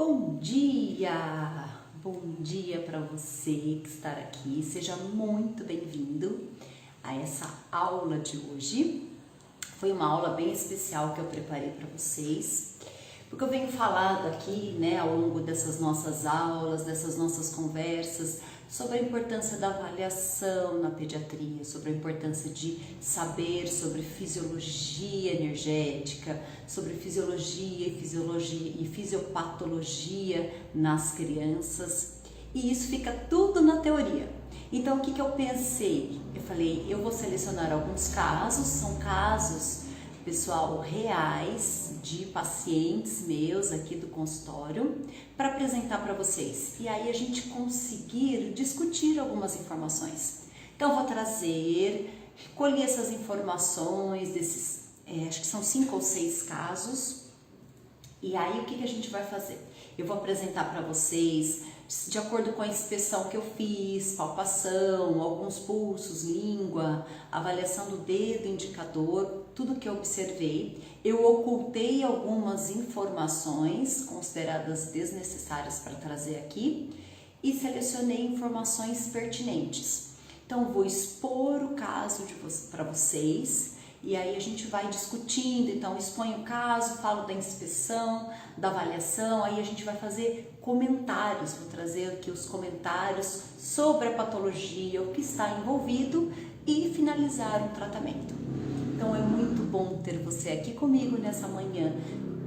Bom dia! Bom dia para você que está aqui. Seja muito bem-vindo a essa aula de hoje. Foi uma aula bem especial que eu preparei para vocês, porque eu venho falando aqui, ao longo dessas nossas aulas, dessas nossas conversas, sobre a importância da avaliação na pediatria, sobre a importância de saber sobre fisiologia energética, sobre fisiologia e fisiopatologia nas crianças, e isso fica tudo na teoria. Então, o que eu pensei? Eu falei, eu vou selecionar alguns casos, são casos, pessoal, reais, de pacientes meus aqui do consultório, para apresentar para vocês. E aí a gente conseguir discutir algumas informações. Então, eu vou recolher essas informações desses, acho que são 5 ou 6 casos. E aí, o que a gente vai fazer? Eu vou apresentar para vocês, de acordo com a inspeção que eu fiz, palpação, alguns pulsos, língua, avaliação do dedo indicador, tudo que eu observei. Eu ocultei algumas informações consideradas desnecessárias para trazer aqui e selecionei informações pertinentes. Então, vou expor o caso para vocês. E aí a gente vai discutindo, então exponho o caso, falo da inspeção, da avaliação, aí a gente vai fazer comentários, vou trazer aqui os comentários sobre a patologia, o que está envolvido e finalizar o tratamento. Então é muito bom ter você aqui comigo nessa manhã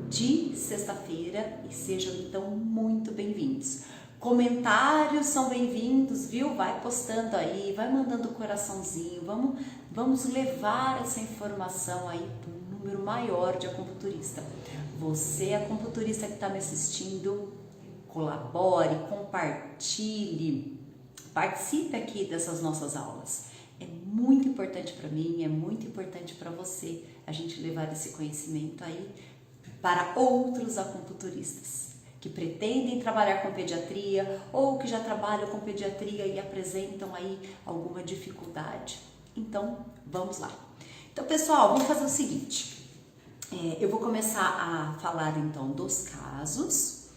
de sexta-feira e sejam então muito bem-vindos. Comentários são bem-vindos, viu? Vai postando aí, vai mandando coraçãozinho, vamos levar essa informação aí para um número maior de acupunturista. Você, acupunturista que está me assistindo, colabore, compartilhe, participe aqui dessas nossas aulas. É muito importante para mim, é muito importante para você a gente levar esse conhecimento aí para outros acupunturistas que pretendem trabalhar com pediatria ou que já trabalham com pediatria e apresentam aí alguma dificuldade. Então, vamos lá. Então, pessoal, vamos fazer o seguinte. Eu vou começar a falar então dos casos.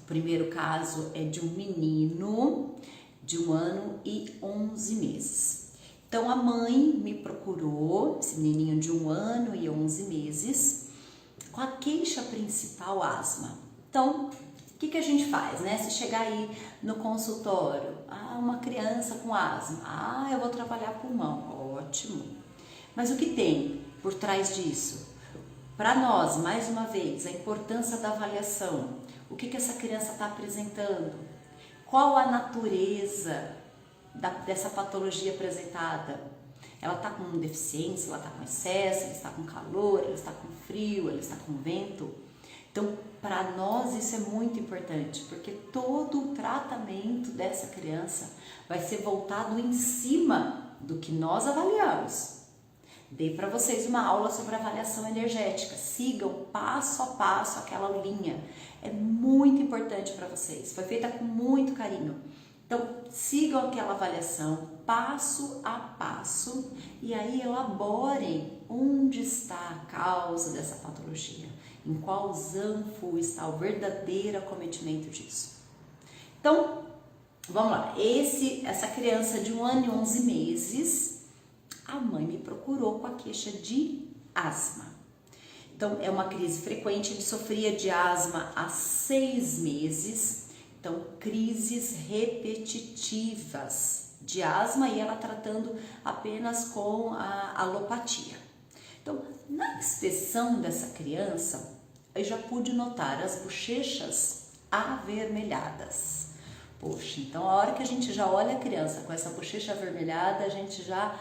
O primeiro caso é de um menino de 1 ano e 11 meses. Então, a mãe me procurou, esse menininho de 1 ano e 11 meses, com a queixa principal asma. Então, o que a gente faz, Se chegar aí no consultório, uma criança com asma, eu vou trabalhar pulmão, ótimo. Mas o que tem por trás disso? Para nós, mais uma vez, a importância da avaliação. O que essa criança está apresentando? Qual a natureza dessa patologia apresentada? Ela está com deficiência, ela está com excesso, ela está com calor, ela está com frio, ela está com vento? Então, para nós isso é muito importante, porque todo o tratamento dessa criança vai ser voltado em cima do que nós avaliamos. Dei para vocês uma aula sobre avaliação energética, sigam passo a passo aquela linha, é muito importante para vocês, foi feita com muito carinho. Então, sigam aquela avaliação passo a passo e aí elaborem onde está a causa dessa patologia, em qual zanfo está o verdadeiro acometimento disso. Então, vamos lá. Essa criança de 1 ano e 11 meses, a mãe me procurou com a queixa de asma. Então, é uma crise frequente, ele sofria de asma há 6 meses. Então, crises repetitivas de asma e ela tratando apenas com a alopatia. Então, na inspeção dessa criança, eu já pude notar as bochechas avermelhadas. Poxa, então a hora que a gente já olha a criança com essa bochecha avermelhada, a gente já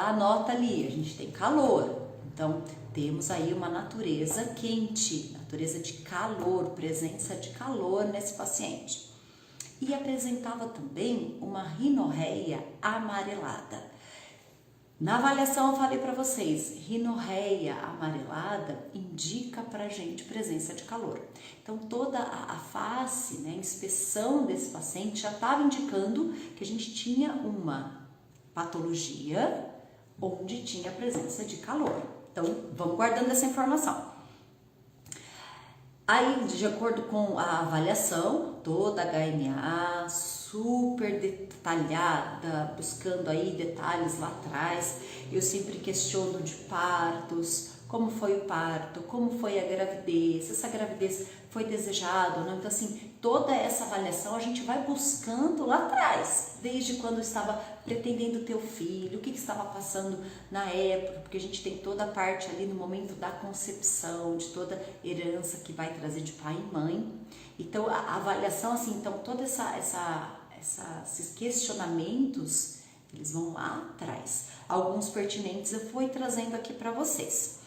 anota ali, a gente tem calor. Então, temos aí uma natureza quente, natureza de calor, presença de calor nesse paciente. E apresentava também uma rinorreia amarelada. Na avaliação eu falei para vocês, rinorreia amarelada indica pra gente presença de calor. Então toda a face, a inspeção desse paciente já estava indicando que a gente tinha uma patologia onde tinha presença de calor. Então vamos guardando essa informação. Aí, de acordo com a avaliação, toda a HMA, super detalhada, buscando aí detalhes lá atrás, eu sempre questiono de partos, como foi o parto, como foi a gravidez, se essa gravidez foi desejada ou não. Então, assim, toda essa avaliação a gente vai buscando lá atrás, desde quando estava pretendendo ter o filho, o que estava passando na época, porque a gente tem toda a parte ali no momento da concepção, de toda herança que vai trazer de pai e mãe. Então, a avaliação, assim, então, todos esses questionamentos, eles vão lá atrás. Alguns pertinentes eu fui trazendo aqui para vocês.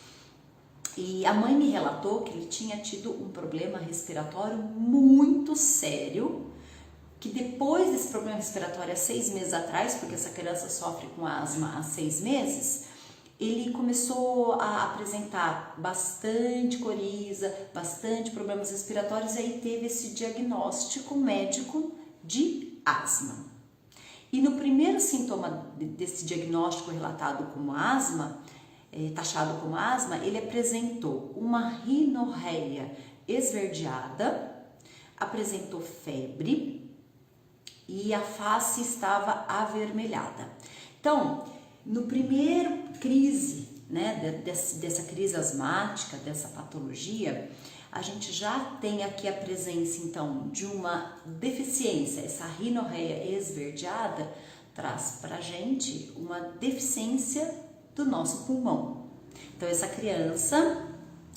E a mãe me relatou que ele tinha tido um problema respiratório muito sério, que depois desse problema respiratório há 6 meses atrás, porque essa criança sofre com asma há 6 meses, ele começou a apresentar bastante coriza, bastante problemas respiratórios, e aí teve esse diagnóstico médico de asma. E no primeiro sintoma desse diagnóstico relatado como asma, taxado como asma, ele apresentou uma rinorreia esverdeada, apresentou febre e a face estava avermelhada. Então, no primeiro crise, né, dessa crise asmática, dessa patologia, a gente já tem aqui a presença, então, de uma deficiência. Essa rinorreia esverdeada traz pra gente uma deficiência do nosso pulmão. Então, essa criança,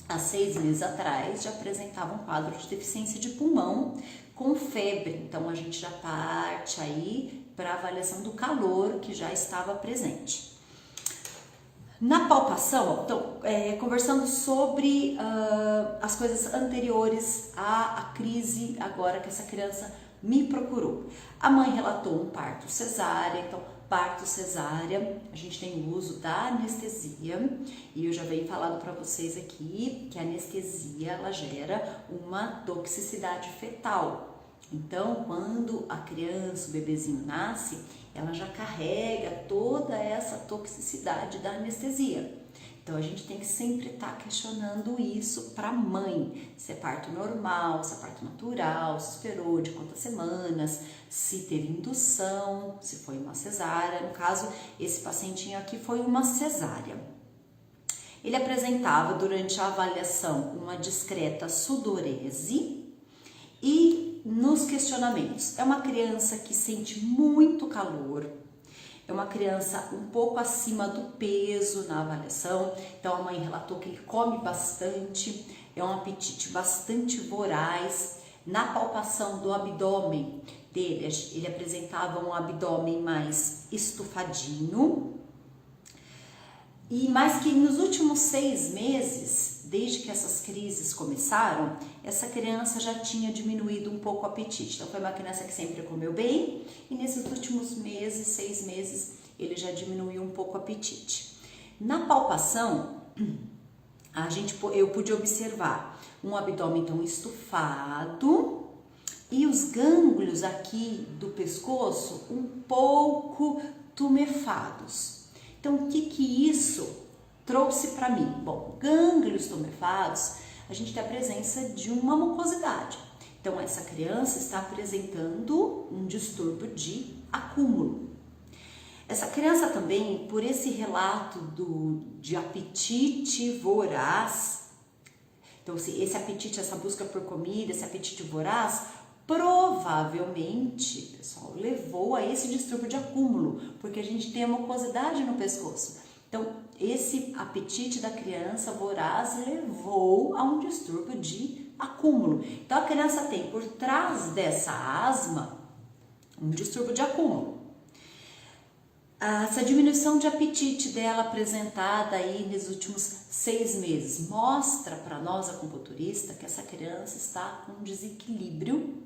há 6 meses atrás, já apresentava um quadro de deficiência de pulmão com febre. Então, a gente já parte aí para a avaliação do calor que já estava presente. Na palpação, então, conversando sobre as coisas anteriores à crise agora que essa criança me procurou. A mãe relatou um parto cesárea, então, parto cesárea, a gente tem o uso da anestesia, e eu já venho falando para vocês aqui que a anestesia, ela gera uma toxicidade fetal. Então, quando a criança, o bebezinho nasce, ela já carrega toda essa toxicidade da anestesia. Então, a gente tem que sempre estar questionando isso para a mãe, se é parto normal, se é parto natural, se esperou de quantas semanas, se teve indução, se foi uma cesárea. No caso, esse pacientinho aqui foi uma cesárea. Ele apresentava durante a avaliação uma discreta sudorese e nos questionamentos, é uma criança que sente muito calor, é uma criança um pouco acima do peso na avaliação, então a mãe relatou que ele come bastante, é um apetite bastante voraz. Na palpação do abdômen dele, ele apresentava um abdômen mais estufadinho, e mais que nos últimos 6 meses, desde que essas crises começaram, essa criança já tinha diminuído um pouco o apetite. Então, foi uma criança que sempre comeu bem, e nesses últimos meses, 6 meses, ele já diminuiu um pouco o apetite. Na palpação, eu pude observar um abdômen então estufado e os gânglios aqui do pescoço um pouco tumefados. Então, o que isso trouxe para mim? Bom, gânglios tumefados, a gente tem a presença de uma mucosidade. Então, essa criança está apresentando um distúrbio de acúmulo. Essa criança também, por esse relato de apetite voraz, então esse apetite, essa busca por comida, esse apetite voraz, provavelmente, pessoal, levou a esse distúrbio de acúmulo, porque a gente tem a mucosidade no pescoço. Então, esse apetite da criança voraz levou a um distúrbio de acúmulo. Então, a criança tem por trás dessa asma um distúrbio de acúmulo. Essa diminuição de apetite dela apresentada aí nos últimos 6 meses mostra para nós, acupunturista, que essa criança está com um desequilíbrio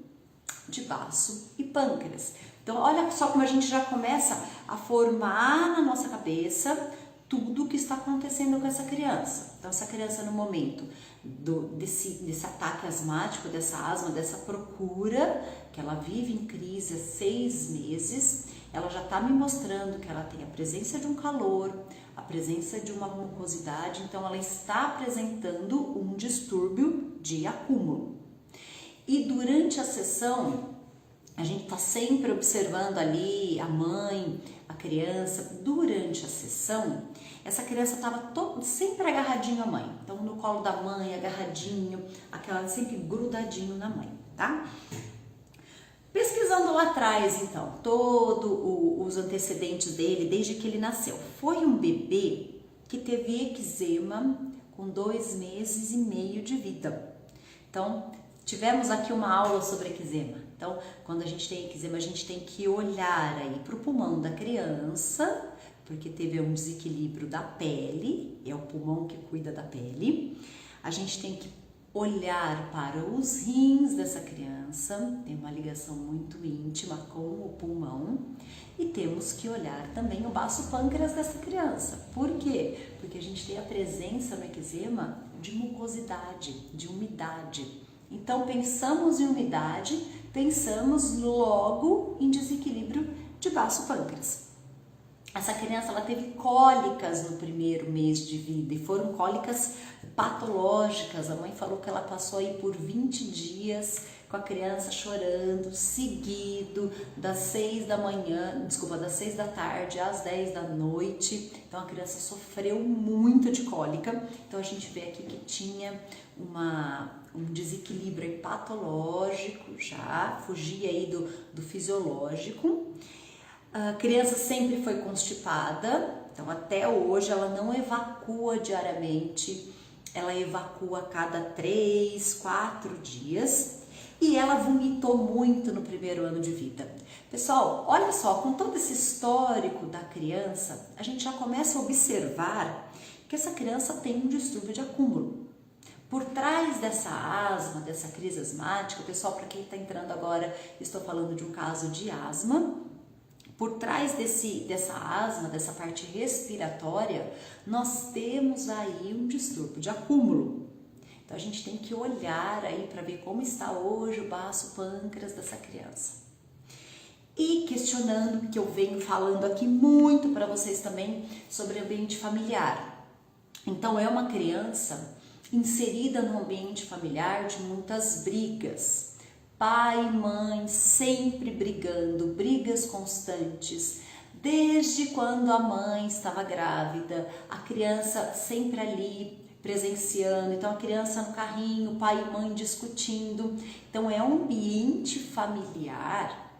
de baço e pâncreas. Então, olha só como a gente já começa a formar na nossa cabeça tudo o que está acontecendo com essa criança. Então, essa criança no momento desse ataque asmático, dessa asma, dessa procura, que ela vive em crise há 6 meses, ela já está me mostrando que ela tem a presença de um calor, a presença de uma mucosidade, então ela está apresentando um distúrbio de acúmulo. E durante a sessão, a gente está sempre observando ali a mãe, a criança. Durante a sessão, essa criança estava sempre agarradinho à mãe. Então, no colo da mãe, agarradinho, aquela sempre grudadinho na mãe, tá? Pesquisando lá atrás, então, todos os antecedentes dele, desde que ele nasceu. Foi um bebê que teve eczema com 2 meses e meio de vida. Então, tivemos aqui uma aula sobre eczema. Então, quando a gente tem eczema, a gente tem que olhar aí para o pulmão da criança, porque teve um desequilíbrio da pele, é o pulmão que cuida da pele. A gente tem que olhar para os rins dessa criança, tem uma ligação muito íntima com o pulmão, e temos que olhar também o baço pâncreas dessa criança. Por quê? Porque a gente tem a presença no eczema de mucosidade, de umidade. Então, pensamos em umidade, pensamos logo em desequilíbrio de baço pâncreas. Essa criança ela teve cólicas no primeiro mês de vida e foram cólicas patológicas. A mãe falou que ela passou aí por 20 dias com a criança chorando, seguido, das 6 da tarde às 10 da noite. Então a criança sofreu muito de cólica. Então a gente vê aqui que tinha um desequilíbrio patológico, já fugia aí do fisiológico. A criança sempre foi constipada, então até hoje ela não evacua diariamente, ela evacua a cada 3, 4 dias e ela vomitou muito no primeiro ano de vida. Pessoal, olha só, com todo esse histórico da criança, a gente já começa a observar que essa criança tem um distúrbio de acúmulo. Por trás dessa asma, dessa crise asmática, pessoal, para quem está entrando agora, estou falando de um caso de asma. Por trás dessa asma, dessa parte respiratória, nós temos aí um distúrbio de acúmulo. Então a gente tem que olhar aí para ver como está hoje o baço pâncreas dessa criança. E questionando, que eu venho falando aqui muito para vocês também, sobre ambiente familiar. Então é uma criança inserida no ambiente familiar de muitas brigas. Pai e mãe sempre brigando, brigas constantes. Desde quando a mãe estava grávida, a criança sempre ali presenciando. Então a criança no carrinho, pai e mãe discutindo. Então é um ambiente familiar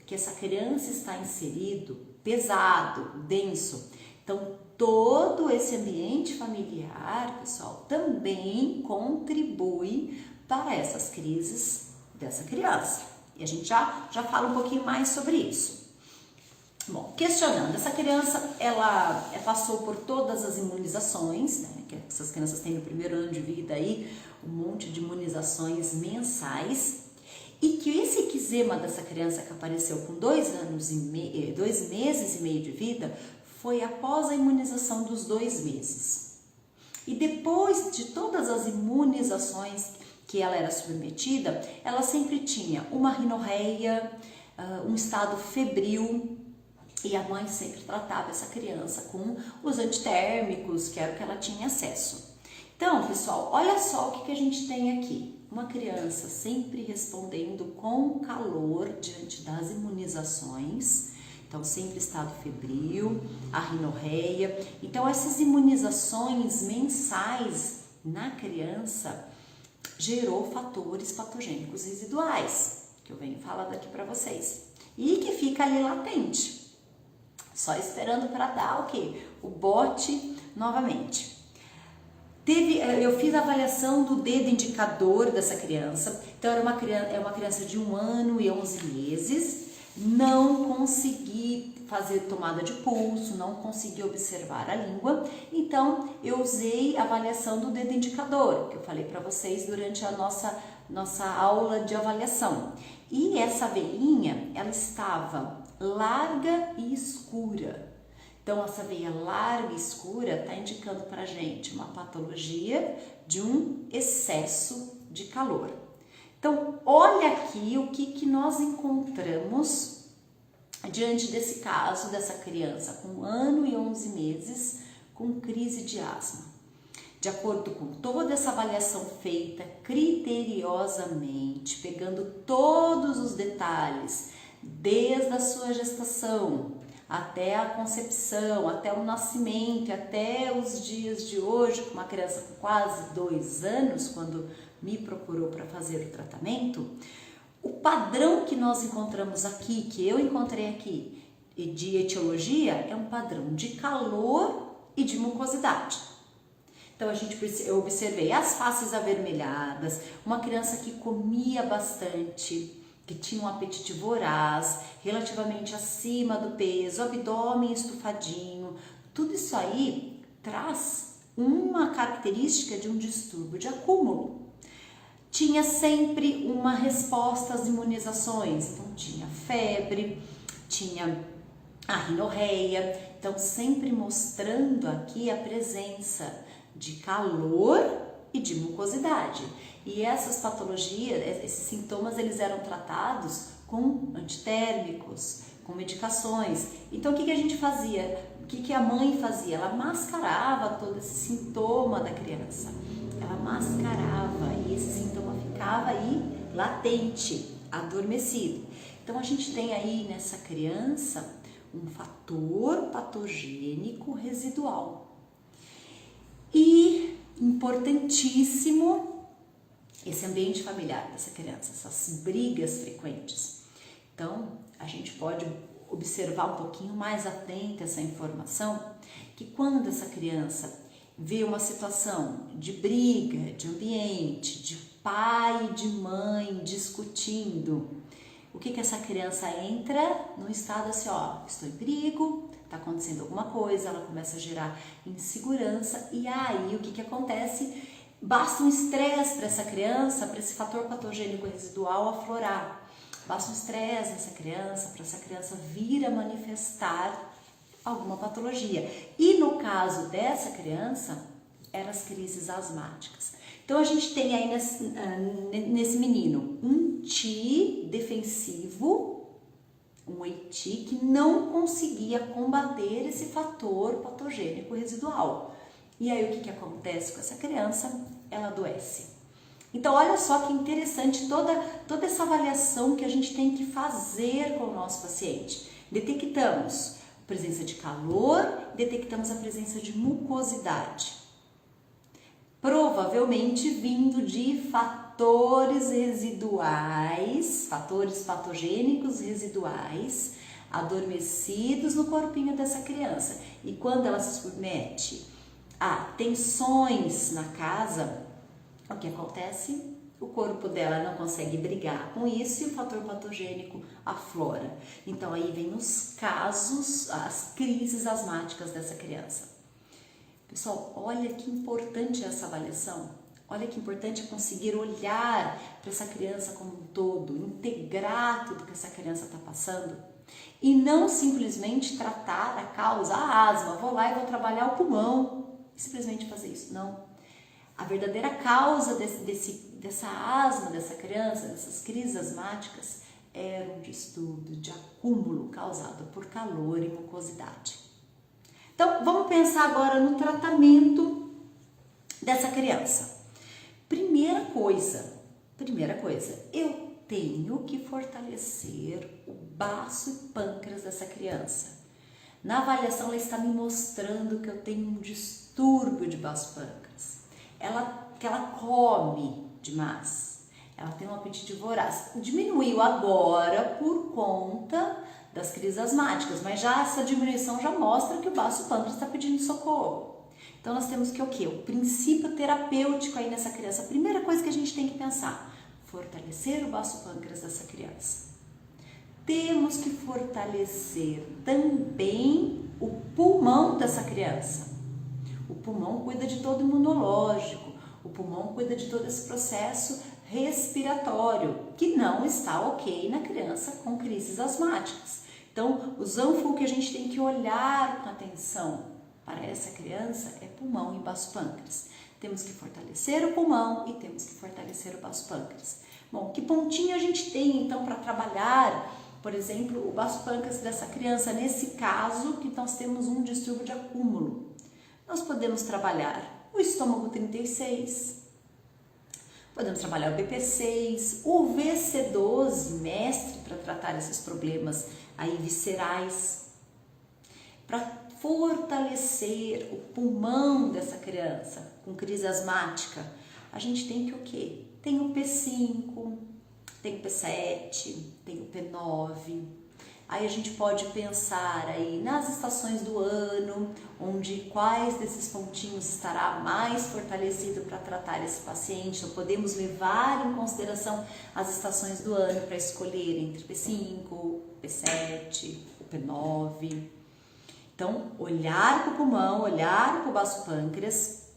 que essa criança está inserido, pesado, denso. Então todo esse ambiente familiar, pessoal, também contribui para essas crises dessa criança. E a gente já fala um pouquinho mais sobre isso. Bom, questionando, essa criança, ela passou por todas as imunizações, né, que essas crianças têm no primeiro ano de vida aí, um monte de imunizações mensais, e que esse eczema dessa criança que apareceu com 2 meses e meio de vida, foi após a imunização dos 2 meses. E depois de todas as imunizações que ela era submetida, ela sempre tinha uma rinorreia, um estado febril, e a mãe sempre tratava essa criança com os antitérmicos, que era o que ela tinha acesso. Então, pessoal, olha só o que a gente tem aqui. Uma criança sempre respondendo com calor diante das imunizações, então sempre estado febril, a rinorreia. Então, essas imunizações mensais na criança gerou fatores patogênicos residuais, que eu venho falando aqui para vocês, e que fica ali latente, só esperando para dar o quê? O bote novamente. Eu fiz a avaliação do dedo indicador dessa criança, então é uma criança de 1 ano e 11 meses, não consegui fazer tomada de pulso, não consegui observar a língua, então eu usei a avaliação do dedo indicador, que eu falei para vocês durante a nossa aula de avaliação. E essa veinha, ela estava larga e escura. Então, essa veia larga e escura está indicando para a gente uma patologia de um excesso de calor. Então, olha aqui o que nós encontramos diante desse caso dessa criança com 1 ano e 11 meses com crise de asma. De acordo com toda essa avaliação feita criteriosamente, pegando todos os detalhes, desde a sua gestação até a concepção, até o nascimento, até os dias de hoje, com uma criança com quase 2 anos, quando me procurou para fazer o tratamento, o padrão que nós encontramos aqui, que eu encontrei aqui, de etiologia, é um padrão de calor e de mucosidade. Então, eu observei as faces avermelhadas, uma criança que comia bastante, que tinha um apetite voraz, relativamente acima do peso, abdômen estufadinho. Tudo isso aí traz uma característica de um distúrbio de acúmulo. Tinha sempre uma resposta às imunizações, então tinha febre, tinha a rinorreia, então sempre mostrando aqui a presença de calor e de mucosidade. E essas patologias, esses sintomas, eles eram tratados com antitérmicos, com medicações. Então, o que a gente fazia? O que a mãe fazia? Ela mascarava todo esse sintoma da criança. Ela mascarava e esse sintoma ficava aí latente, adormecido. Então, a gente tem aí nessa criança um fator patogênico residual. E, importantíssimo, esse ambiente familiar dessa criança, essas brigas frequentes. Então, a gente pode observar um pouquinho mais atento essa informação, que quando essa criança vê uma situação de briga, de ambiente, de pai e de mãe discutindo, o que essa criança entra no estado assim, ó, estou em perigo, está acontecendo alguma coisa, ela começa a gerar insegurança e aí o que acontece? Basta um estresse para essa criança, para esse fator patogênico residual aflorar. Basta um estresse nessa criança, para essa criança vir a manifestar alguma patologia. E no caso dessa criança, eram as crises asmáticas. Então a gente tem aí nesse menino um T defensivo, um ET que não conseguia combater esse fator patogênico residual. E aí o que acontece com essa criança? Ela adoece. Então olha só que interessante toda essa avaliação que a gente tem que fazer com o nosso paciente. Detectamos a presença de calor, detectamos a presença de mucosidade. Provavelmente vindo de fatores residuais, fatores patogênicos residuais, adormecidos no corpinho dessa criança. E quando ela se submete a tensões na casa, o que acontece? O corpo dela não consegue brigar com isso e o fator patogênico aflora. Então aí vem os casos, as crises asmáticas dessa criança. Pessoal, olha que importante essa avaliação. Olha que importante é conseguir olhar para essa criança como um todo, integrar tudo que essa criança está passando e não simplesmente tratar a causa, a asma, vou lá e vou trabalhar o pulmão e simplesmente fazer isso. Não. A verdadeira causa dessa asma dessa criança, dessas crises asmáticas, era um distúrbio de acúmulo causado por calor e mucosidade. Então, vamos pensar agora no tratamento dessa criança. Primeira coisa, eu tenho que fortalecer o baço e pâncreas dessa criança. Na avaliação, ela está me mostrando que eu tenho um distúrbio de baço pâncreas. Que ela come demais, ela tem um apetite voraz. Diminuiu agora por conta das crises asmáticas, mas já essa diminuição já mostra que o baço pâncreas está pedindo socorro. Então nós temos que o quê? O princípio terapêutico aí nessa criança. A primeira coisa que a gente tem que pensar, fortalecer o baço pâncreas dessa criança. Temos que fortalecer também o pulmão dessa criança. O pulmão cuida de todo o imunológico, o pulmão cuida de todo esse processo respiratório, que não está ok na criança com crises asmáticas. Então, o Zanfu que a gente tem que olhar com atenção para essa criança é pulmão e baço pâncreas. Temos que fortalecer o pulmão e temos que fortalecer o baço pâncreas. Bom, que pontinho a gente tem então para trabalhar por exemplo, o baço pâncreas dessa criança, nesse caso que nós temos um distúrbio de acúmulo. Nós podemos trabalhar o estômago 36, podemos trabalhar o BP6, o VC12, mestre para tratar esses problemas aí viscerais, para fortalecer o pulmão dessa criança com crise asmática. A gente tem que o quê? Tem o P5, tem o P7, tem o P9. Aí a gente pode pensar aí nas estações do ano, onde quais desses pontinhos estará mais fortalecido para tratar esse paciente. Então podemos levar em consideração as estações do ano para escolher entre P5, P7, o P9. Então, olhar para o pulmão, olhar para o baço pâncreas.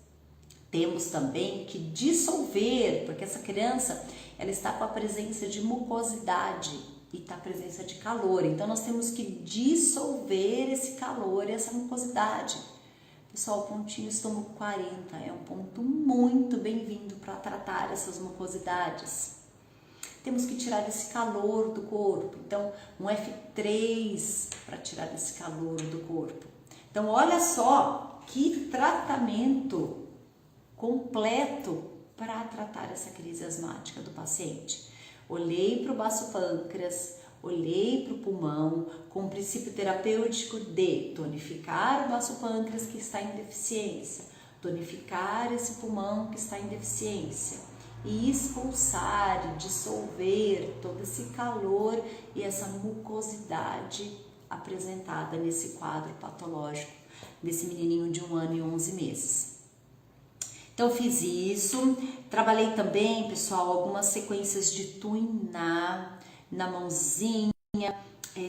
Temos também que dissolver, porque essa criança ela está com a presença de mucosidade e está a presença de calor. Então, nós temos que dissolver esse calor e essa mucosidade. Pessoal, o pontinho estômago 40 é um ponto muito bem-vindo para tratar essas mucosidades. Temos que tirar esse calor do corpo. Então, um F3 para tirar esse calor do corpo. Então, olha só que tratamento completo para tratar essa crise asmática do paciente. Olhei para o baço pâncreas, olhei para o pulmão, com o princípio terapêutico de tonificar o baço pâncreas que está em deficiência, tonificar esse pulmão que está em deficiência e expulsar, dissolver todo esse calor e essa mucosidade apresentada nesse quadro patológico desse menininho de 1 ano e 11 meses. Então, eu fiz isso, trabalhei também, pessoal, algumas sequências de Tuiná na mãozinha,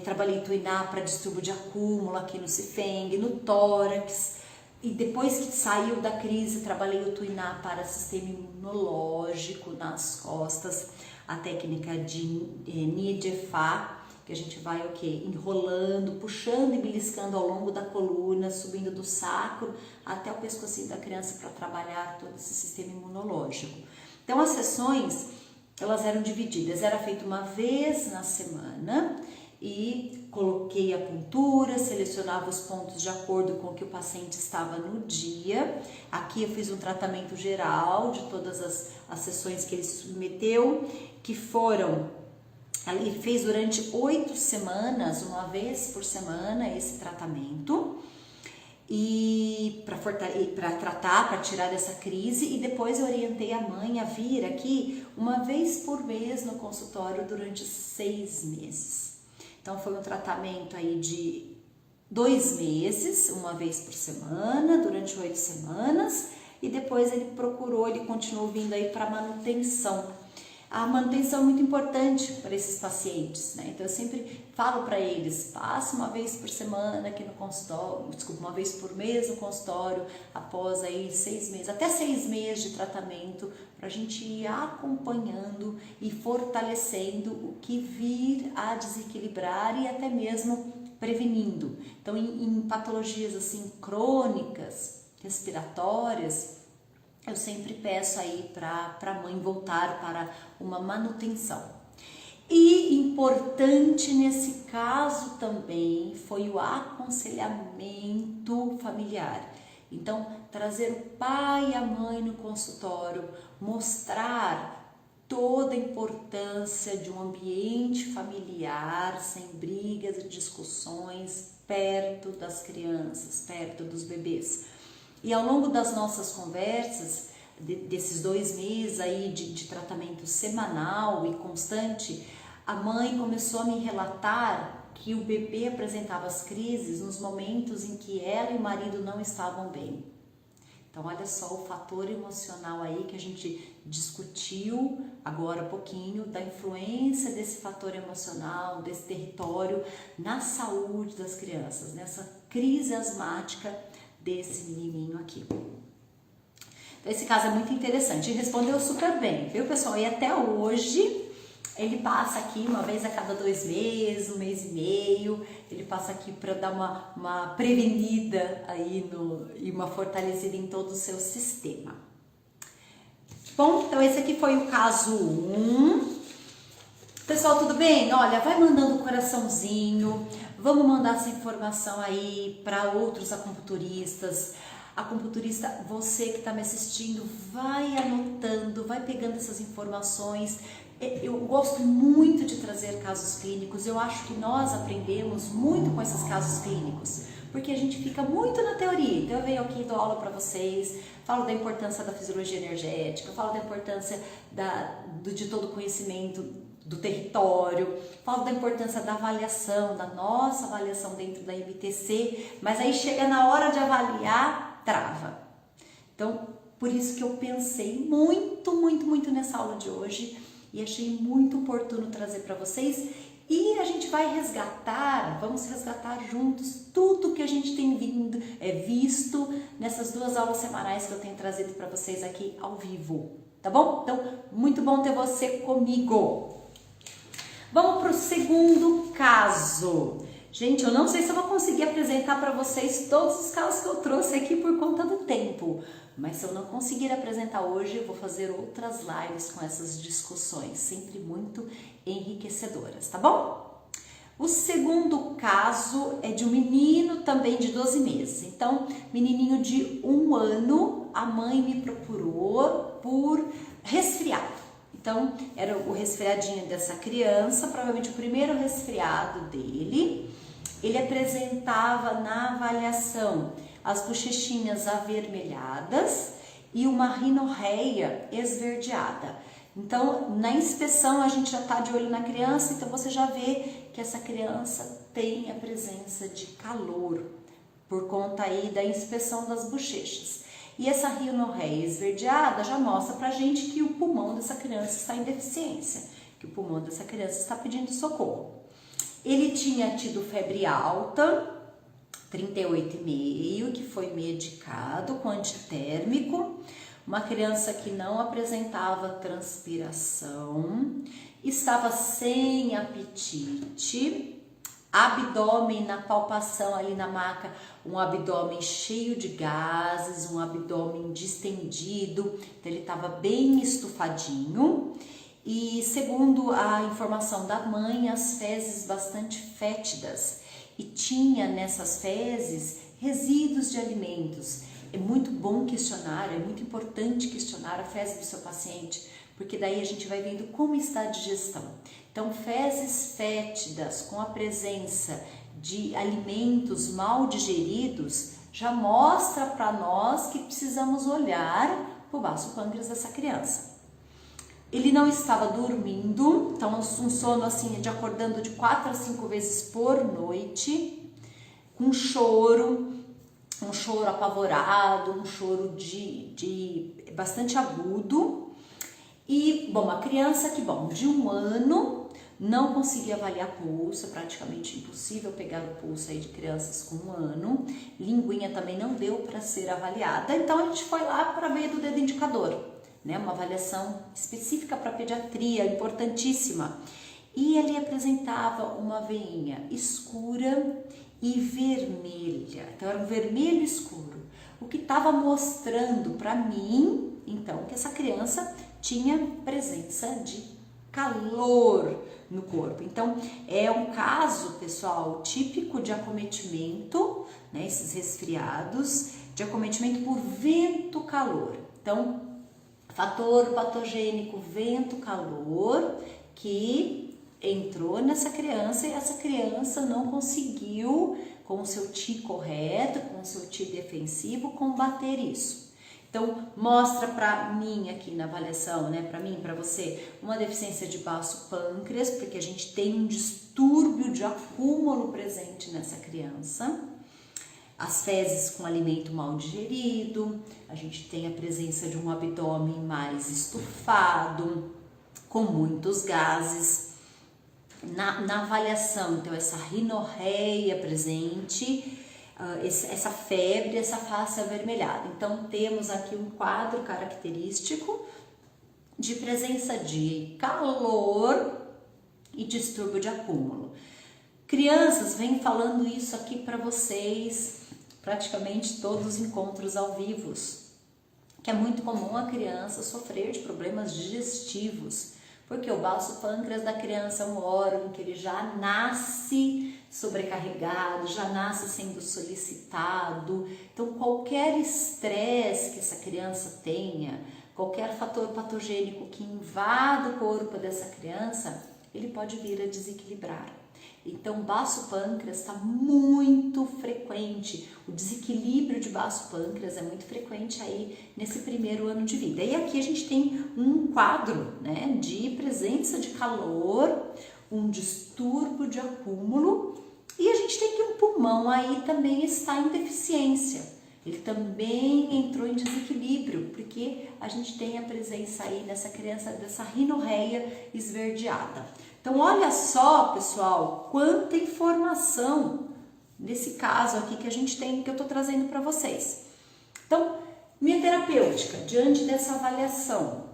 trabalhei Tuiná para distúrbio de acúmulo aqui no Cifeng, no tórax, e depois que saiu da crise, trabalhei o Tuiná para sistema imunológico nas costas, a técnica de Nidjefá, que a gente vai o quê? Enrolando, puxando e beliscando ao longo da coluna, subindo do sacro até o pescocinho da criança para trabalhar todo esse sistema imunológico. Então, as sessões, elas eram divididas, era feito uma vez na semana e coloquei a puntura, selecionava os pontos de acordo com o que o paciente estava no dia. Aqui eu fiz um tratamento geral de todas as sessões que ele submeteu, que foram... Ele fez durante 8 semanas, uma vez por semana, esse tratamento e para tratar, para tirar dessa crise, e depois eu orientei a mãe a vir aqui uma vez por mês no consultório durante 6 meses. Então foi um tratamento aí de 2 meses, uma vez por semana, durante 8 semanas, e depois ele continuou vindo aí para manutenção. A manutenção é muito importante para esses pacientes, né? Então eu sempre falo para eles, passe uma vez por semana aqui no consultório, uma vez por mês no consultório, após aí 6 meses, até 6 meses de tratamento, para a gente ir acompanhando e fortalecendo o que vir a desequilibrar e até mesmo prevenindo. Então em patologias assim crônicas, respiratórias, eu sempre peço aí para a mãe voltar para uma manutenção. E importante nesse caso também foi o aconselhamento familiar. Então, trazer o pai e a mãe no consultório, mostrar toda a importância de um ambiente familiar, sem brigas e discussões, perto das crianças, perto dos bebês. E ao longo das nossas conversas, desses 2 meses aí de tratamento semanal e constante, a mãe começou a me relatar que o bebê apresentava as crises nos momentos em que ela e o marido não estavam bem. Então, olha só o fator emocional aí que a gente discutiu agora há pouquinho, da influência desse fator emocional, desse território na saúde das crianças, nessa crise asmática desse menininho aqui. Então, esse caso é muito interessante e respondeu super bem, viu, pessoal? E até hoje ele passa aqui uma vez a cada 2 meses, 1 mês e meio, ele passa aqui para dar uma prevenida aí e uma fortalecida em todo o seu sistema. Bom, então esse aqui foi o caso 1. Pessoal, tudo bem? Olha, vai mandando um coraçãozinho, vamos mandar essa informação aí para outros acupunturistas. Acupunturista, você que está me assistindo, vai anotando, vai pegando essas informações. Eu gosto muito de trazer casos clínicos, eu acho que nós aprendemos muito com esses casos clínicos, porque a gente fica muito na teoria. Então eu venho aqui, dou aula para vocês, falo da importância da fisiologia energética, falo da importância de todo o conhecimento do território, falo da importância da avaliação, da nossa avaliação dentro da MTC, mas aí chega na hora de avaliar, trava. Então, por isso que eu pensei muito nessa aula de hoje e achei muito oportuno trazer para vocês, e a gente vai vamos resgatar juntos tudo que a gente tem visto nessas 2 aulas semanais que eu tenho trazido para vocês aqui ao vivo, tá bom? Então, muito bom ter você comigo. Vamos para o segundo caso. Gente, eu não sei se eu vou conseguir apresentar para vocês todos os casos que eu trouxe aqui por conta do tempo, mas se eu não conseguir apresentar hoje, eu vou fazer outras lives com essas discussões, sempre muito enriquecedoras, tá bom? O segundo caso é de um menino também de 12 meses. Então, menininho de 1 ano, a mãe me procurou por resfriado. Então, era o resfriadinho dessa criança, provavelmente o primeiro resfriado dele. Ele apresentava na avaliação as bochechinhas avermelhadas e uma rinorreia esverdeada. Então, na inspeção a gente já está de olho na criança, então você já vê que essa criança tem a presença de calor por conta aí da inspeção das bochechas. E essa rinorreia esverdeada já mostra pra gente que o pulmão dessa criança está em deficiência, que o pulmão dessa criança está pedindo socorro. Ele tinha tido febre alta, 38,5, que foi medicado com antitérmico, uma criança que não apresentava transpiração, estava sem apetite, abdômen na palpação ali na maca, um abdômen cheio de gases, um abdômen distendido, então ele estava bem estufadinho. E segundo a informação da mãe, as fezes bastante fétidas, e tinha nessas fezes resíduos de alimentos. É muito bom questionar, é muito importante questionar a fezes do seu paciente, porque daí a gente vai vendo como está a digestão. Então, fezes fétidas com a presença de alimentos mal digeridos já mostra para nós que precisamos olhar para o vaso pâncreas dessa criança. Ele não estava dormindo, então um sono assim de acordando de 4 a 5 vezes por noite, com choro, um choro apavorado, um choro de bastante agudo. E, bom, a criança que, de 1 ano, não conseguia avaliar pulso, é praticamente impossível pegar o pulso aí de crianças com 1 ano. Linguinha também não deu para ser avaliada, então a gente foi lá para ver do dedo indicador, né? Uma avaliação específica para pediatria, importantíssima. E ele apresentava uma veinha escura e vermelha, então era um vermelho escuro, o que estava mostrando para mim, então, que essa criança tinha presença de calor no corpo. Então, é um caso, pessoal, típico de acometimento, né, esses resfriados, de acometimento por vento-calor. Então, fator patogênico vento-calor que entrou nessa criança e essa criança não conseguiu, com o seu Ti correto, com o seu Ti defensivo, combater isso. Então, mostra para mim aqui na avaliação, né, para mim, para você, uma deficiência de baço pâncreas, porque a gente tem um distúrbio de acúmulo presente nessa criança. As fezes com alimento mal digerido, a gente tem a presença de um abdômen mais estufado, com muitos gases. Na avaliação, então, essa rinorreia presente, essa febre, essa face avermelhada. Então, temos aqui um quadro característico de presença de calor e distúrbio de acúmulo. Crianças, vêm falando isso aqui para vocês praticamente todos os encontros ao vivo, que é muito comum a criança sofrer de problemas digestivos Porque o baço pâncreas da criança é um órgão que ele já nasce sobrecarregado, já nasce sendo solicitado. Então, qualquer estresse que essa criança tenha, qualquer fator patogênico que invada o corpo dessa criança, ele pode vir a desequilibrar. Então, o baço pâncreas está muito frequente, o desequilíbrio de baço pâncreas é muito frequente aí nesse primeiro ano de vida. E aqui a gente tem um quadro, né, de presença de calor, um distúrbio de acúmulo, e a gente tem que um pulmão aí também está em deficiência. Ele também entrou em desequilíbrio, porque a gente tem a presença aí nessa criança dessa rinorreia esverdeada. Então, olha só, pessoal, quanta informação nesse caso aqui que a gente tem, que eu tô trazendo para vocês. Então, minha terapêutica, diante dessa avaliação,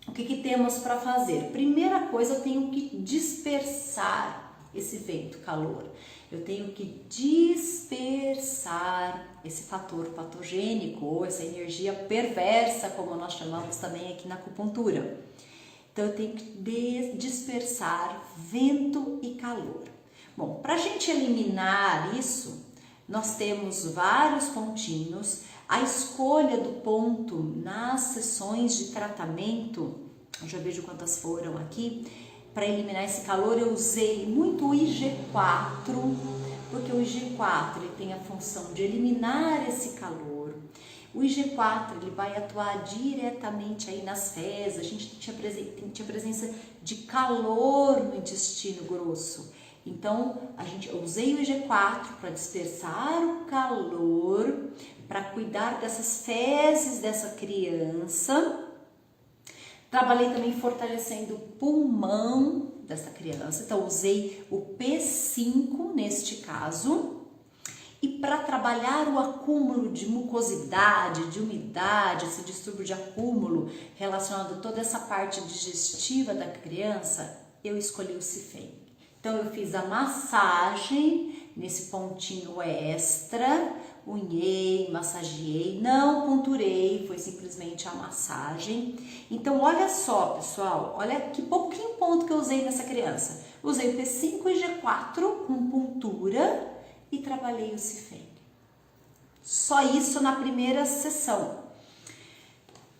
o que temos para fazer? Primeira coisa, eu tenho que dispersar esse vento calor. Eu tenho que dispersar esse fator patogênico ou essa energia perversa, como nós chamamos também aqui na acupuntura. Então, eu tenho que dispersar vento e calor. Bom, para a gente eliminar isso, nós temos vários pontinhos. A escolha do ponto nas sessões de tratamento, eu já vejo quantas foram aqui, para eliminar esse calor eu usei muito o IG4, porque o IG4 ele tem a função de eliminar esse calor. O IG4 ele vai atuar diretamente aí nas fezes, a gente tinha presença de calor no intestino grosso. Então, eu usei o IG4 para dispersar o calor, para cuidar dessas fezes dessa criança. Trabalhei também fortalecendo o pulmão dessa criança, então usei o P5 neste caso. E para trabalhar o acúmulo de mucosidade, de umidade, esse distúrbio de acúmulo relacionado a toda essa parte digestiva da criança, eu escolhi o Cifeng. Então, eu fiz a massagem nesse pontinho extra, unhei, massageei, não ponturei, foi simplesmente a massagem. Então, olha só, pessoal, olha que pouquinho ponto que eu usei nessa criança. Usei o P5 e G4 com puntura e trabalhei o Cifeng. Só isso na primeira sessão.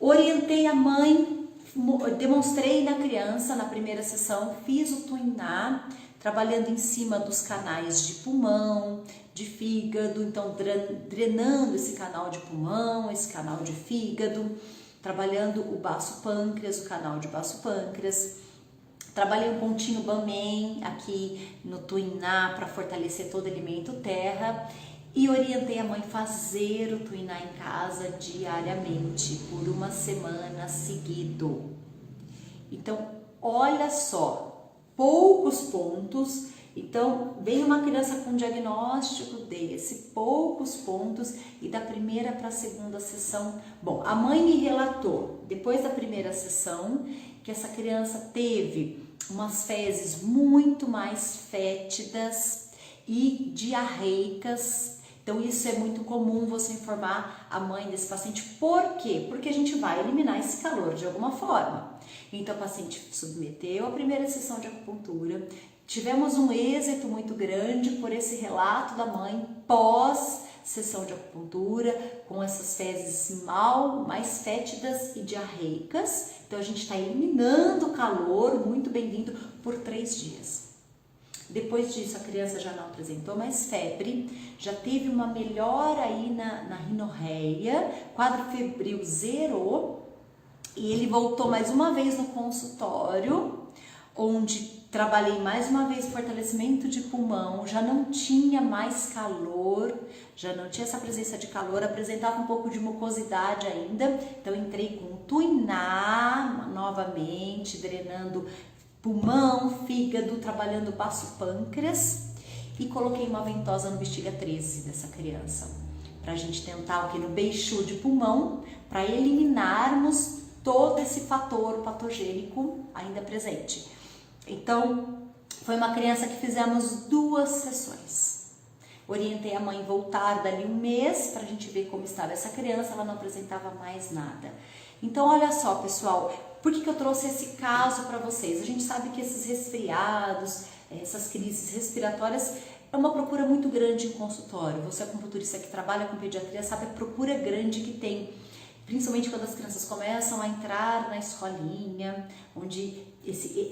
Orientei a mãe, demonstrei na criança na primeira sessão, fiz o Tuiná, trabalhando em cima dos canais de pulmão, de fígado, então drenando esse canal de pulmão, esse canal de fígado, trabalhando o baço pâncreas, o canal de baço pâncreas. Trabalhei um pontinho Banmen aqui no Tuiná para fortalecer todo o elemento terra e orientei a mãe fazer o Tuiná em casa diariamente por uma semana seguido. Então, olha só, poucos pontos. Então, vem uma criança com um diagnóstico desse, poucos pontos, e da primeira para a segunda sessão. Bom, a mãe me relatou, depois da primeira sessão, que essa criança teve umas fezes muito mais fétidas e diarreicas. Então, isso é muito comum você informar a mãe desse paciente. Por quê? Porque a gente vai eliminar esse calor de alguma forma. Então, a paciente submeteu a primeira sessão de acupuntura. Tivemos um êxito muito grande por esse relato da mãe pós sessão de acupuntura, com essas fezes mais fétidas e diarreicas. Então, a gente está eliminando o calor, muito bem-vindo, por 3 dias. Depois disso, a criança já não apresentou mais febre, já teve uma melhora aí na rinorreia, quadro febril zerou, e ele voltou mais uma vez no consultório, onde trabalhei mais uma vez o fortalecimento de pulmão, já não tinha mais calor, já não tinha essa presença de calor, apresentava um pouco de mucosidade ainda, então entrei com Tuiná novamente, drenando pulmão, fígado, trabalhando o baço pâncreas e coloquei uma ventosa no bexiga 13 dessa criança, para a gente tentar no beixu de pulmão, para eliminarmos todo esse fator patogênico ainda presente. Então, foi uma criança que fizemos 2 sessões. Orientei a mãe voltar dali um mês para a gente ver como estava essa criança, ela não apresentava mais nada. Então, olha só, pessoal, por que eu trouxe esse caso para vocês? A gente sabe que esses resfriados, essas crises respiratórias, é uma procura muito grande em consultório. Você, acupunturista que trabalha com pediatria, sabe a procura grande que tem, principalmente quando as crianças começam a entrar na escolinha, onde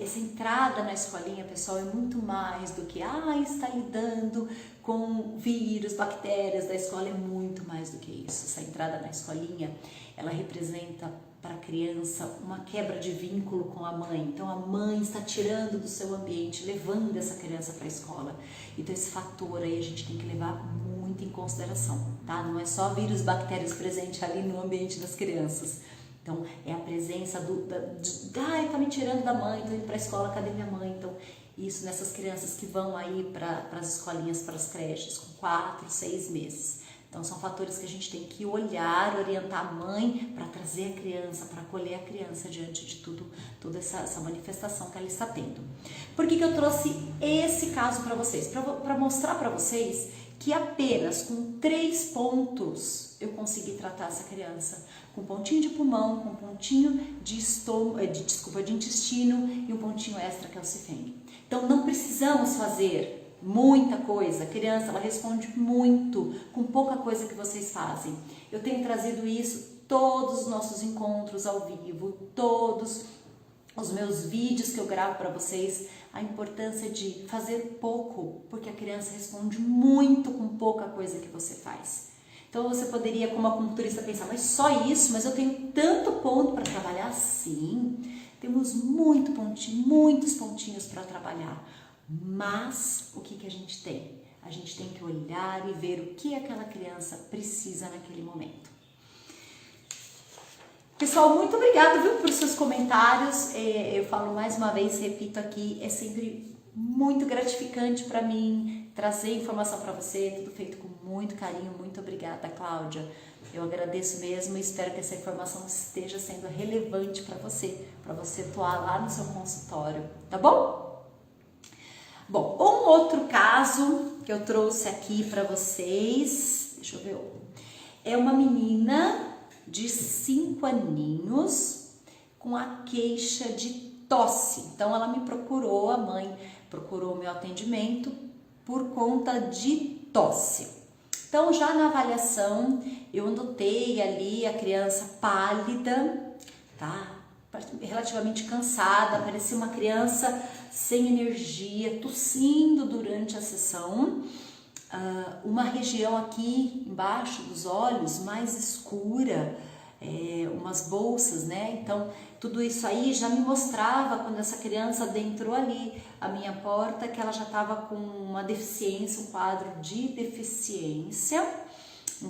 essa entrada na escolinha, pessoal, é muito mais do que está lidando com vírus, bactérias da escola, é muito mais do que isso. Essa entrada na escolinha, ela representa para a criança uma quebra de vínculo com a mãe. Então a mãe está tirando do seu ambiente, levando essa criança para a escola. Então esse fator aí a gente tem que levar muito em consideração, tá? Não é só vírus, bactérias presentes ali no ambiente das crianças. Então é a presença tá me tirando da mãe, tô indo para a escola, cadê minha mãe? Então isso nessas crianças que vão aí para as escolinhas, para as creches com 4, 6 meses. Então são fatores que a gente tem que olhar, orientar a mãe para trazer a criança, para acolher a criança diante de toda essa manifestação que ela está tendo. Por que eu trouxe esse caso para vocês? Para mostrar para vocês que apenas com 3 pontos eu consegui tratar essa criança. Com um pontinho de pulmão, com um pontinho de intestino e um pontinho extra que é o Cifeng. Então não precisamos fazer muita coisa, a criança ela responde muito com pouca coisa que vocês fazem. Eu tenho trazido isso todos os nossos encontros ao vivo, todos os meus vídeos que eu gravo para vocês, a importância de fazer pouco, porque a criança responde muito com pouca coisa que você faz. Então você poderia, como acupunturista, pensar, mas só isso? Mas eu tenho tanto ponto para trabalhar? Sim, temos muitos pontinhos para trabalhar. Mas o que a gente tem? A gente tem que olhar e ver o que aquela criança precisa naquele momento. Pessoal, muito obrigada, viu, por seus comentários. Eu falo mais uma vez, repito aqui, é sempre muito gratificante para mim trazer informação para você, tudo feito com muito carinho. Muito obrigada, Cláudia. Eu agradeço mesmo e espero que essa informação esteja sendo relevante para você atuar lá no seu consultório, tá bom? Bom, um outro caso que eu trouxe aqui para vocês, deixa eu ver, é uma menina de 5 aninhos com a queixa de tosse. Então ela me procurou, a mãe procurou o meu atendimento por conta de tosse. Então já na avaliação eu notei ali a criança pálida, tá? Relativamente cansada, parecia uma criança sem energia, tossindo durante a sessão, uma região aqui embaixo dos olhos mais escura, umas bolsas, né? Então tudo isso aí já me mostrava, quando essa criança adentrou ali a minha porta, que ela já estava com uma deficiência, um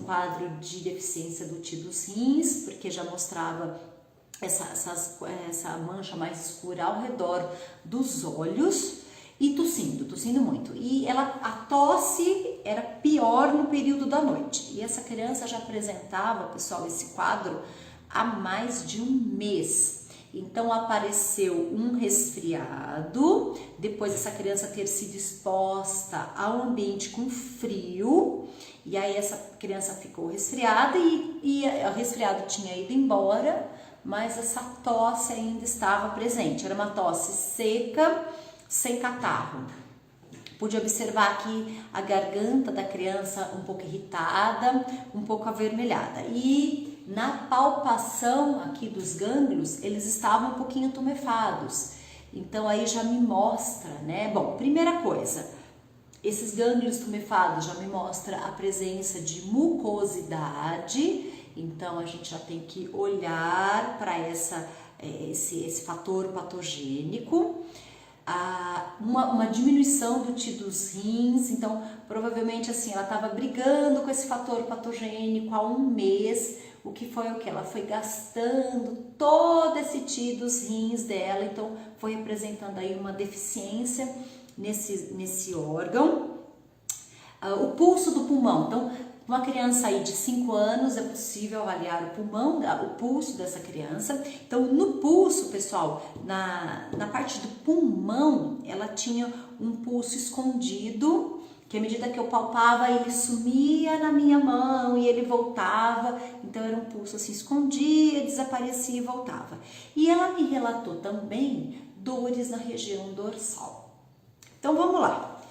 quadro de deficiência do TI dos rins, porque já mostrava essa mancha mais escura ao redor dos olhos e tossindo muito. E a tosse era pior no período da noite. E essa criança já apresentava, pessoal, esse quadro há mais de um mês. Então apareceu um resfriado, depois essa criança ter sido exposta ao ambiente com frio, e aí essa criança ficou resfriada e o resfriado tinha ido embora, mas essa tosse ainda estava presente. Era uma tosse seca, sem catarro. Pude observar aqui a garganta da criança um pouco irritada, um pouco avermelhada. E na palpação aqui dos gânglios, eles estavam um pouquinho tumefados. Então aí já me mostra, né? Bom, primeira coisa, esses gânglios tumefados já me mostra a presença de mucosidade. Então a gente já tem que olhar para esse fator patogênico. Uma diminuição do TI dos rins, então provavelmente assim ela estava brigando com esse fator patogênico há um mês. O que foi o que? Ela foi gastando todo esse TI dos rins dela, então foi representando aí uma deficiência nesse órgão. O pulso do pulmão, então uma criança aí de 5 anos é possível avaliar o pulmão, o pulso dessa criança. Então no pulso, pessoal, na parte do pulmão, ela tinha um pulso escondido, que à medida que eu palpava, ele sumia na minha mão e ele voltava, então era um pulso assim, escondia, desaparecia e voltava. E ela me relatou também dores na região dorsal. Então vamos lá.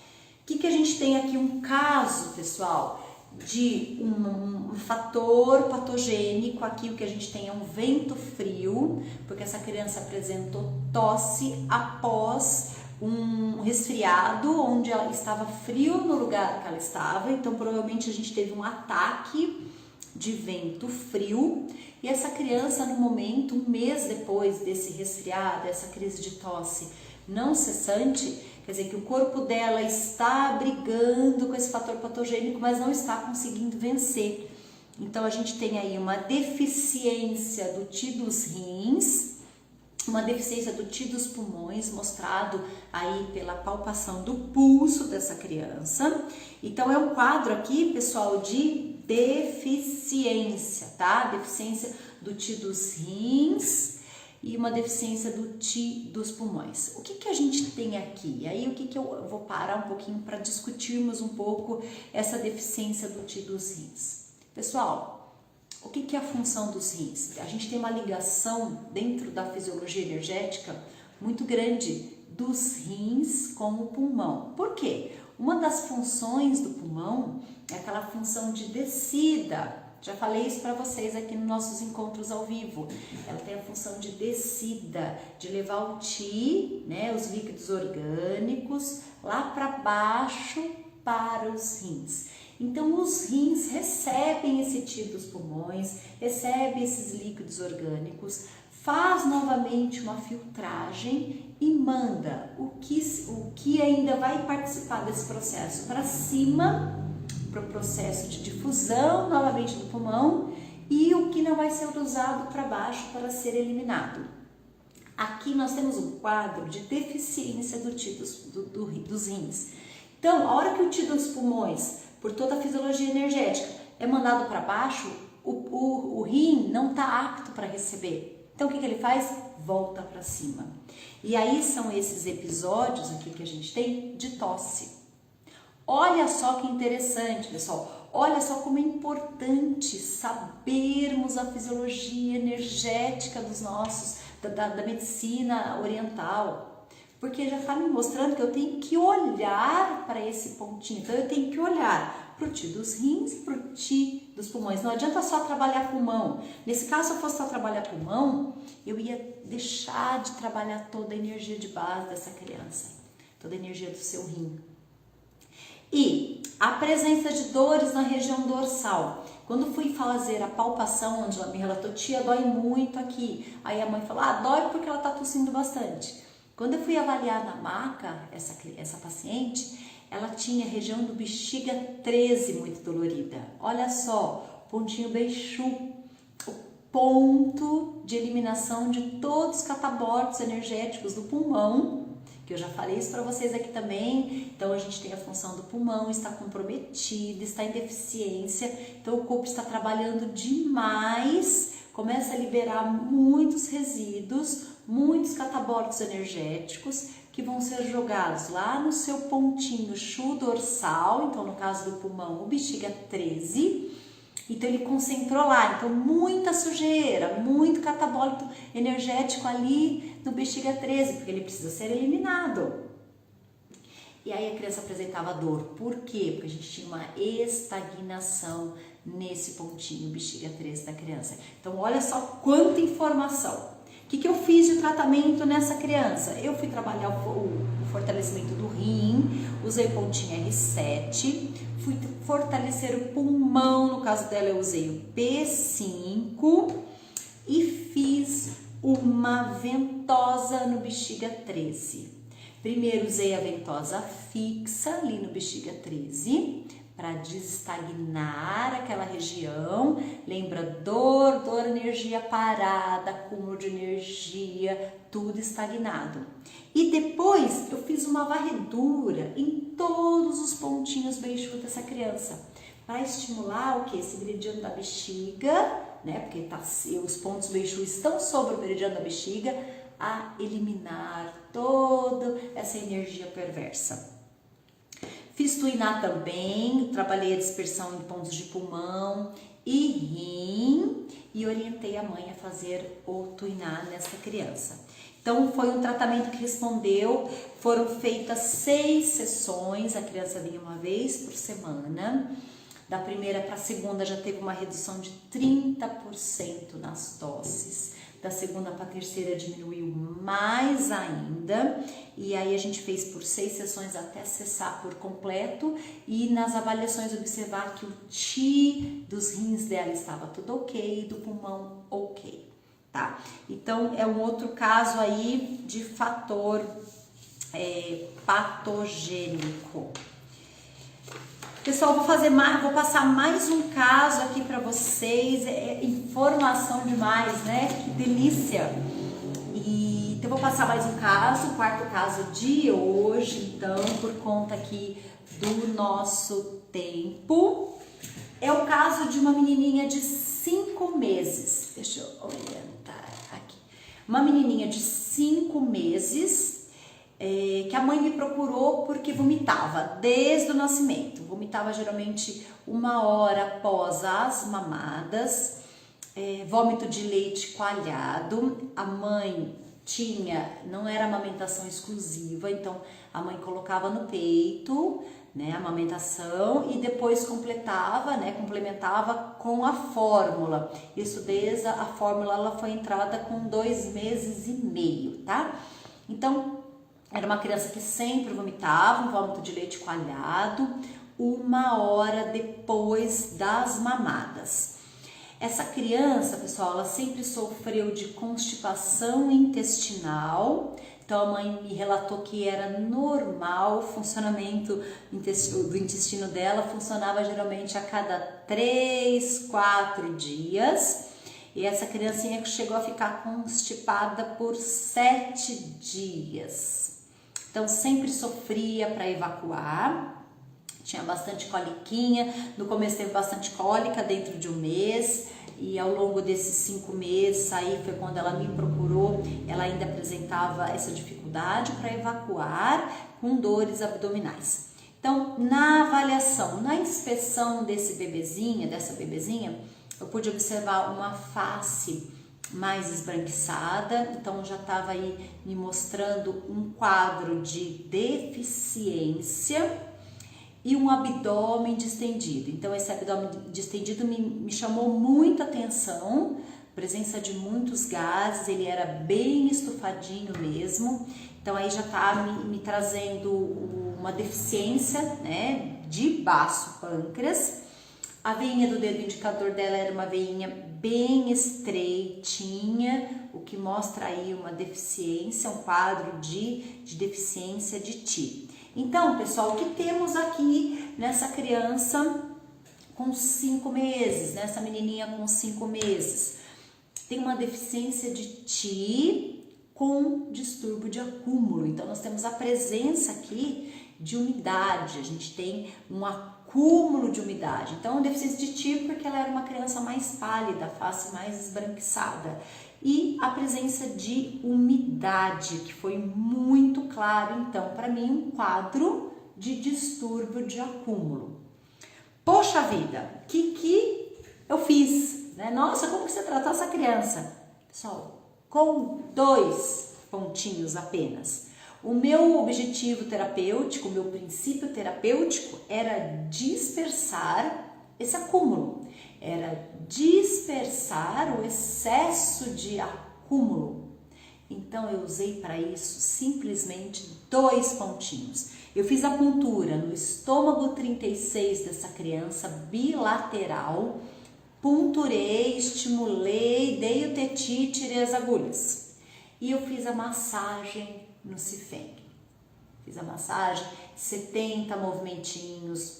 O que a gente tem aqui? Um caso, pessoal, de um fator patogênico. Aqui o que a gente tem é um vento frio, porque essa criança apresentou tosse após um resfriado, onde ela estava frio no lugar que ela estava, então provavelmente a gente teve um ataque de vento frio, e essa criança no momento, um mês depois desse resfriado, essa crise de tosse não cessante, quer dizer que o corpo dela está brigando com esse fator patogênico, mas não está conseguindo vencer. Então a gente tem aí uma deficiência do Ti dos rins, uma deficiência do Ti dos pulmões, mostrado aí pela palpação do pulso dessa criança. Então é um quadro aqui, pessoal, de deficiência, tá? Deficiência do Ti dos rins e uma deficiência do Ti dos pulmões. O que a gente tem aqui? E aí o que eu vou parar um pouquinho para discutirmos um pouco essa deficiência do Ti dos rins. Pessoal, o que é a função dos rins? A gente tem uma ligação dentro da fisiologia energética muito grande dos rins com o pulmão. Por quê? Uma das funções do pulmão é aquela função de descida. Já falei isso para vocês aqui nos nossos encontros ao vivo. Ela tem a função de descida, de levar o Ti, né, os líquidos orgânicos, lá para baixo para os rins. Então os rins recebem esse Ti dos pulmões, recebem esses líquidos orgânicos, faz novamente uma filtragem e manda o que ainda vai participar desse processo para cima, para o processo de difusão novamente do pulmão, e o que não vai ser usado para baixo para ser eliminado. Aqui nós temos um quadro de deficiência do Ti dos rins. Então, a hora que o Ti dos pulmões, por toda a fisiologia energética, é mandado para baixo, o rim não está apto para receber. Então, o que ele faz? Volta para cima. E aí são esses episódios aqui que a gente tem de tosse. Olha só que interessante, pessoal. Olha só como é importante sabermos a fisiologia energética dos nossos, da medicina oriental. Porque já está me mostrando que eu tenho que olhar para esse pontinho. Então, eu tenho que olhar para o Ti dos rins e para o Ti dos pulmões. Não adianta só trabalhar pulmão. Nesse caso, se eu fosse só trabalhar pulmão, eu ia deixar de trabalhar toda a energia de base dessa criança. Toda a energia do seu rim. E a presença de dores na região dorsal. Quando fui fazer a palpação, onde ela me relatou, tia, dói muito aqui. Aí a mãe falou, dói porque ela está tossindo bastante. Quando eu fui avaliar na maca essa paciente, ela tinha a região do bexiga 13 muito dolorida. Olha só, pontinho beixu, o ponto de eliminação de todos os catabólicos energéticos do pulmão, que eu já falei isso para vocês aqui também. Então a gente tem a função do pulmão, está comprometido, está em deficiência, então o corpo está trabalhando demais, começa a liberar muitos resíduos, muitos catabólicos energéticos que vão ser jogados lá no seu pontinho chu dorsal, então no caso do pulmão o bexiga 13, então ele concentrou lá, então muita sujeira, muito catabólico energético ali no bexiga 13, porque ele precisa ser eliminado. E aí a criança apresentava dor, por quê? Porque a gente tinha uma estagnação nesse pontinho bexiga 13 da criança. Então olha só quanta informação. O que eu fiz de tratamento nessa criança? Eu fui trabalhar o fortalecimento do rim, usei o pontinho R7, fui fortalecer o pulmão, no caso dela eu usei o P5 e fiz uma ventosa no bexiga 13. Primeiro usei a ventosa fixa ali no bexiga 13, para desestagnar aquela região. Lembra, dor, energia parada, acúmulo de energia, tudo estagnado. E depois eu fiz uma varredura em todos os pontinhos beixudos dessa criança, para estimular o que? Esse meridiano da bexiga, né? Porque os pontos beixudos estão sobre o meridiano da bexiga, a eliminar toda essa energia perversa. Fiz tuinar também, trabalhei a dispersão em pontos de pulmão e rim e orientei a mãe a fazer o tuinar nessa criança. Então foi um tratamento que respondeu, foram feitas 6 sessões, a criança vinha uma vez por semana. Da primeira para a segunda já teve uma redução de 30% nas tosses. Da segunda para a terceira diminuiu mais ainda. E aí a gente fez por 6 sessões até cessar por completo. E nas avaliações observar que o TI dos rins dela estava tudo ok, do pulmão ok, tá? Então é um outro caso aí de fator patogênico. Pessoal, vou passar mais um caso aqui para vocês, informação demais, né? Que delícia! E então vou passar mais um caso, o 4º caso de hoje, então, por conta aqui do nosso tempo. É o caso de uma menininha de 5 meses, deixa eu orientar aqui. Uma menininha de 5 meses, que a mãe me procurou porque vomitava desde o nascimento. Vomitava geralmente 1 hora após as mamadas, vômito de leite coalhado. A mãe não era amamentação exclusiva, então a mãe colocava no peito, né, a amamentação e depois complementava com a fórmula. Isso desde a fórmula ela foi entrada com 2 meses e meio, tá? Então, era uma criança que sempre vomitava, um vômito de leite coalhado, 1 hora depois das mamadas. Essa criança, pessoal, ela sempre sofreu de constipação intestinal. Então a mãe me relatou que era normal o funcionamento do intestino dela, funcionava geralmente a cada 3, 4 dias. E essa criancinha chegou a ficar constipada por 7 dias. Então sempre sofria para evacuar, tinha bastante coliquinha, no começo teve bastante cólica dentro de 1 mês e ao longo desses 5 meses, aí foi quando ela me procurou, ela ainda apresentava essa dificuldade para evacuar com dores abdominais. Então na avaliação, na inspeção dessa bebezinha, eu pude observar uma face mais esbranquiçada, então já estava aí me mostrando um quadro de deficiência e um abdômen distendido. Então esse abdômen distendido me chamou muita atenção, presença de muitos gases, ele era bem estufadinho mesmo, então aí já está me trazendo uma deficiência, né, de baço pâncreas. A veinha do dedo indicador dela era uma veinha bem estreitinha, o que mostra aí uma deficiência, um quadro de deficiência de TI. Então, pessoal, o que temos aqui nessa criança com 5 meses, nessa menininha com 5 meses? Tem uma deficiência de TI com distúrbio de acúmulo. Então, nós temos a presença aqui de umidade, a gente tem um acúmulo de umidade. Então, deficiência de TI porque ela era uma criança mais pálida, face mais esbranquiçada. E a presença de umidade, que foi muito claro, então, para mim, um quadro de distúrbio de acúmulo. Poxa vida, o que eu fiz? Né? Nossa, como que você tratou essa criança? Pessoal, com 2 pontinhos apenas. O meu objetivo terapêutico, o meu princípio terapêutico era dispersar esse acúmulo, era dispersar o excesso de acúmulo. Então eu usei para isso simplesmente 2 pontinhos. Eu fiz apuntura no estômago 36 dessa criança, bilateral, punturei, estimulei, dei o teti, tirei as agulhas. E eu fiz a massagem no CIFEM. Fiz a massagem, 70 movimentinhos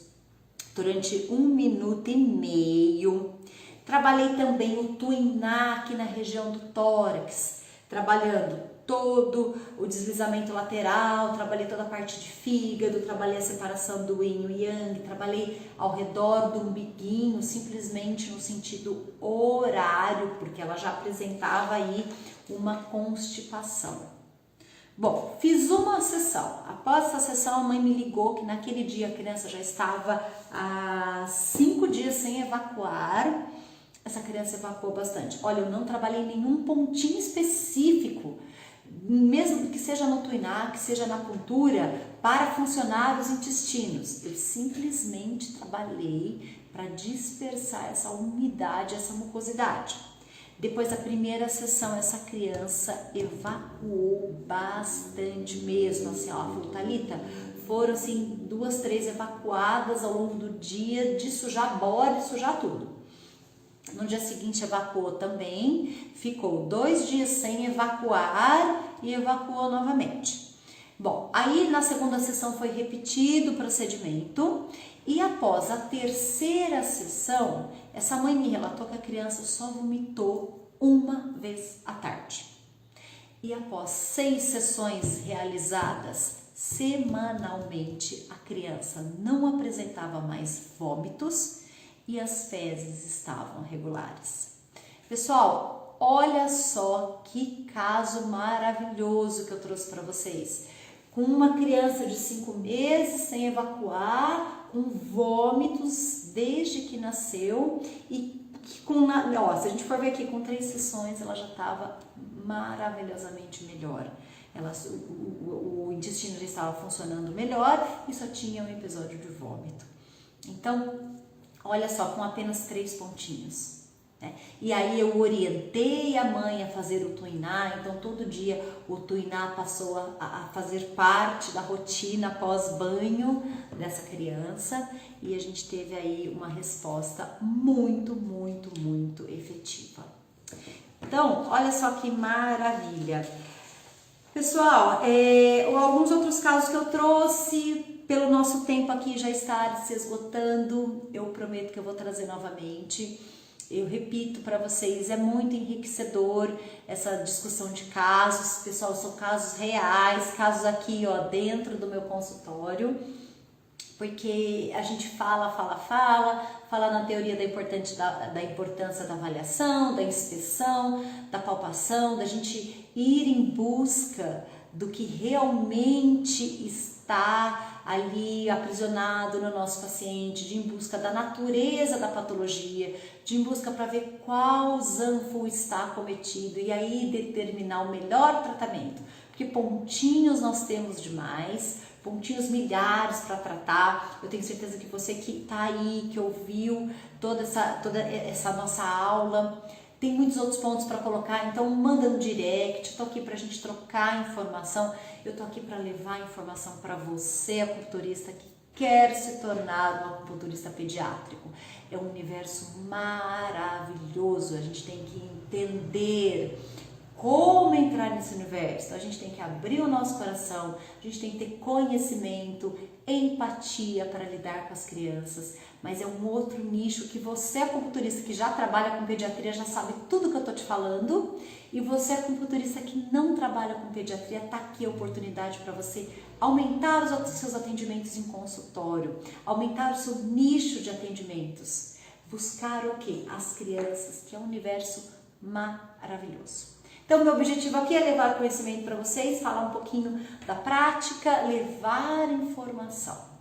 durante 1 minuto e meio. Trabalhei também o tuinar aqui na região do tórax, trabalhando todo o deslizamento lateral, trabalhei toda a parte de fígado, trabalhei a separação do yin e yang, trabalhei ao redor do umbiguinho, simplesmente no sentido horário, porque ela já apresentava aí uma constipação. Bom, fiz uma sessão. Após essa sessão, a mãe me ligou que naquele dia a criança já estava há 5 dias sem evacuar. Essa criança evacuou bastante. Olha, eu não trabalhei nenhum pontinho específico, mesmo que seja no tuinar, que seja na acupuntura, para funcionar os intestinos. Eu simplesmente trabalhei para dispersar essa umidade, essa mucosidade. Depois da primeira sessão, essa criança evacuou bastante mesmo, assim, ó, Thalita, foram assim 2, 3 evacuadas ao longo do dia, de sujar bode, de sujar tudo. No dia seguinte evacuou também, ficou 2 dias sem evacuar e evacuou novamente. Bom, aí na segunda sessão foi repetido o procedimento e após a terceira sessão, essa mãe me relatou que a criança só vomitou uma vez à tarde. E após 6 sessões realizadas semanalmente, a criança não apresentava mais vômitos e as fezes estavam regulares. Pessoal, olha só que caso maravilhoso que eu trouxe para vocês. Com uma criança de 5 meses sem evacuar, com vômitos desde que nasceu e com, ó, se a gente for ver aqui, com 3 sessões ela já estava maravilhosamente melhor. O intestino já estava funcionando melhor e só tinha um episódio de vômito. Então, olha só, com apenas 3 pontinhos. Né? E aí eu orientei a mãe a fazer o tuiná, então todo dia o tuiná passou a fazer parte da rotina pós-banho dessa criança e a gente teve aí uma resposta muito, muito, muito efetiva. Então, olha só que maravilha. Pessoal, alguns outros casos que eu trouxe, pelo nosso tempo aqui já estar se esgotando, eu prometo que eu vou trazer novamente. Eu repito para vocês, é muito enriquecedor essa discussão de casos. Pessoal, são casos reais, casos aqui, ó, dentro do meu consultório, porque a gente fala na teoria da importância da avaliação, da inspeção, da palpação, da gente ir em busca do que realmente está ali aprisionado no nosso paciente, de em busca da natureza da patologia, de em busca para ver qual zanfo está cometido e aí determinar o melhor tratamento, porque pontinhos nós temos demais, pontinhos milhares para tratar. Eu tenho certeza que você que está aí, que ouviu toda essa nossa aula, tem muitos outros pontos para colocar, então manda no direct, eu tô aqui pra gente trocar informação, eu tô aqui para levar informação para você, acupunturista que quer se tornar um acupunturista pediátrico. É um universo maravilhoso, a gente tem que entender como entrar nesse universo. A gente tem que abrir o nosso coração, a gente tem que ter conhecimento, empatia para lidar com as crianças, mas é um outro nicho que você, acupunturista que já trabalha com pediatria, já sabe tudo que eu tô te falando, e você, acupunturista que não trabalha com pediatria, tá aqui a oportunidade para você aumentar os seus atendimentos em consultório, aumentar o seu nicho de atendimentos, buscar o quê? As crianças, que é um universo maravilhoso. Então, meu objetivo aqui é levar conhecimento para vocês, falar um pouquinho da prática, levar informação.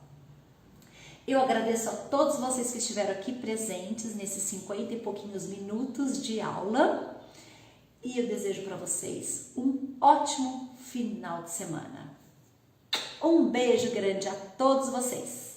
Eu agradeço a todos vocês que estiveram aqui presentes nesses 50 e pouquinhos minutos de aula e eu desejo para vocês um ótimo final de semana. Um beijo grande a todos vocês!